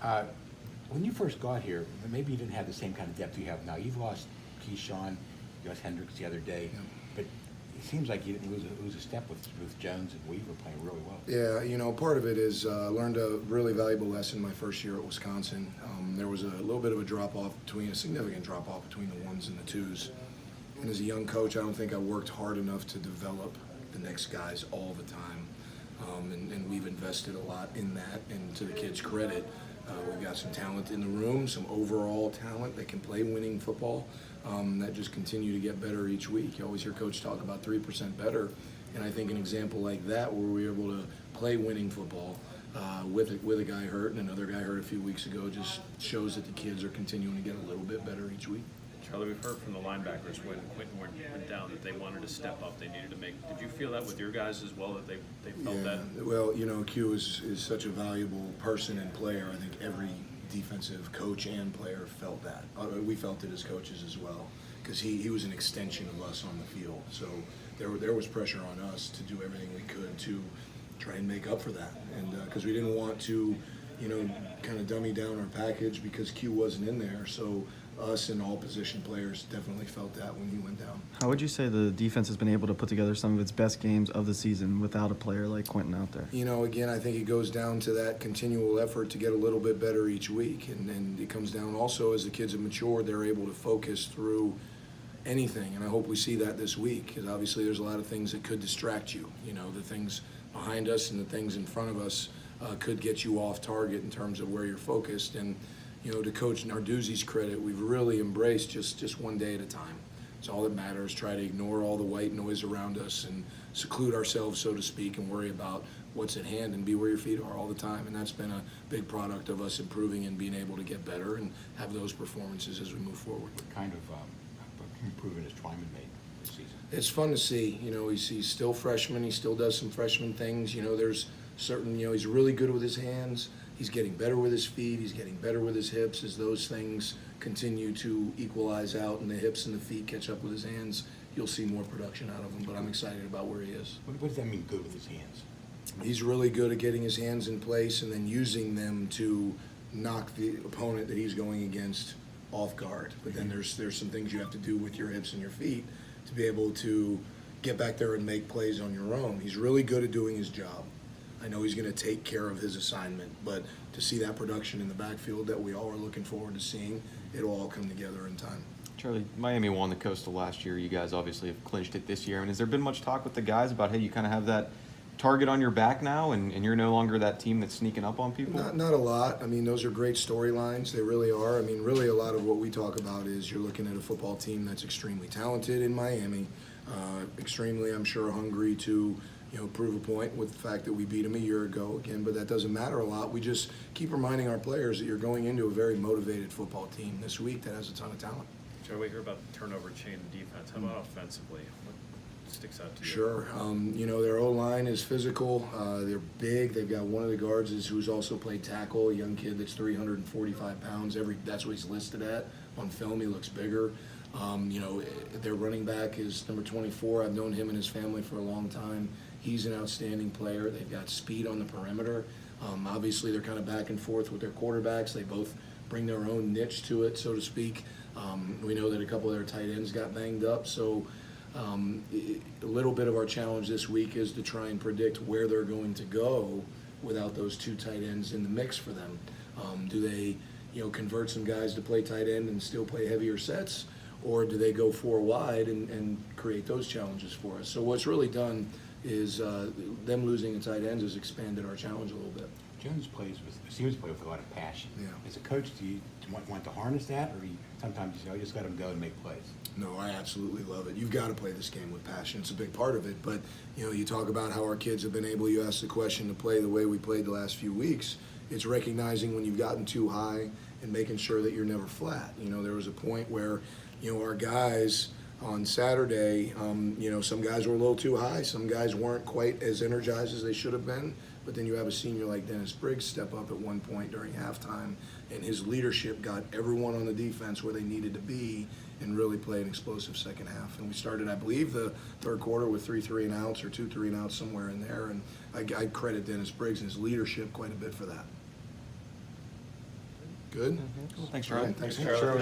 Uh, when you first got here, maybe you didn't have the same kind of depth you have now. You've lost Keyshawn, you lost Hendricks the other day, but it seems like you didn't lose a step with Jones and Weaver playing really well. Yeah, part of it is I learned a really valuable lesson my first year at Wisconsin. There was a little bit of a significant drop-off between the ones and the twos. And as a young coach, I don't think I worked hard enough to develop the next guys all the time. And we've invested a lot in that, and to the kids' credit, we've got some talent in the room, some overall talent that can play winning football that just continue to get better each week. You always hear Coach talk about 3% better, and I think an example like that where we were able to play winning football with a guy hurt and another guy hurt a few weeks ago just shows that the kids are continuing to get a little bit better each week. Charlie, we've heard from the linebackers when Quentin went down that they wanted to step up, they needed to make. Did you feel that with your guys as well, that they felt that? Well, Q is such a valuable person and player. I think every defensive coach and player felt that. We felt it as coaches as well, because he was an extension of us on the field. So there was pressure on us to do everything we could to try and make up for that, and because we didn't want to, kind of dummy down our package because Q wasn't in there. So us and all position players definitely felt that when he went down. How would you say the defense has been able to put together some of its best games of the season without a player like Quentin out there? Again, I think it goes down to that continual effort to get a little bit better each week. And it comes down also as the kids have matured, they're able to focus through anything. And I hope we see that this week, because obviously there's a lot of things that could distract you. The things behind us and the things in front of us could get you off target in terms of where you're focused. And to Coach Narduzzi's credit, we've really embraced just one day at a time. It's all that matters. Try to ignore all the white noise around us and seclude ourselves, so to speak, and worry about what's at hand and be where your feet are all the time. And that's been a big product of us improving and being able to get better and have those performances as we move forward. What kind of improvement has Twyman made this season? It's fun to see. He's still freshman. He still does some freshman things. There's certain, he's really good with his hands. He's getting better with his feet. He's getting better with his hips. As those things continue to equalize out and the hips and the feet catch up with his hands, you'll see more production out of him. But I'm excited about where he is. What does that mean, good with his hands? He's really good at getting his hands in place and then using them to knock the opponent that he's going against off guard. But then there's some things you have to do with your hips and your feet to be able to get back there and make plays on your own. He's really good at doing his job. I know he's going to take care of his assignment, but to see that production in the backfield that we all are looking forward to seeing, it'll all come together in time. Charlie, Miami won the Coastal last year. You guys obviously have clinched it this year. I mean, has there been much talk with the guys about, hey, you kind of have that target on your back now and you're no longer that team that's sneaking up on people? Not a lot. I mean, those are great storylines. They really are. I mean, really a lot of what we talk about is you're looking at a football team that's extremely talented in Miami, extremely, I'm sure, hungry to prove a point with the fact that we beat them a year ago again, but that doesn't matter a lot. We just keep reminding our players that you're going into a very motivated football team this week that has a ton of talent. Charlie, we hear about the turnover chain in defense. How about offensively? What sticks out to you? Sure. Their O-line is physical. They're big. They've got one of the guards who's also played tackle, a young kid that's 345 pounds. That's what he's listed at. On film, he looks bigger. Their running back is number 24. I've known him and his family for a long time. He's an outstanding player. They've got speed on the perimeter. Obviously, they're kind of back and forth with their quarterbacks. They both bring their own niche to it, so to speak. We know that a couple of their tight ends got banged up, so a little bit of our challenge this week is to try and predict where they're going to go without those two tight ends in the mix for them. Do they, convert some guys to play tight end and still play heavier sets, or do they go four wide and create those challenges for us? So what's really done is them losing the tight ends has expanded our challenge a little bit. Jones seems to play with a lot of passion. Yeah. As a coach, do you want to harness that, or sometimes you say, you just got him go and make plays? No, I absolutely love it. You've got to play this game with passion. It's a big part of it. But, you talk about how our kids have been able, you ask the question, to play the way we played the last few weeks. It's recognizing when you've gotten too high and making sure that you're never flat. There was a point where, our guys on Saturday, some guys were a little too high. Some guys weren't quite as energized as they should have been. But then you have a senior like Dennis Briggs step up at one point during halftime, and his leadership got everyone on the defense where they needed to be and really play an explosive second half. And we started, I believe, the third quarter with 3 3-and-outs or 2 3-and-outs somewhere in there. And I credit Dennis Briggs and his leadership quite a bit for that. Good? Thanks, All right, Charlie. thanks, Charlie. Charlie.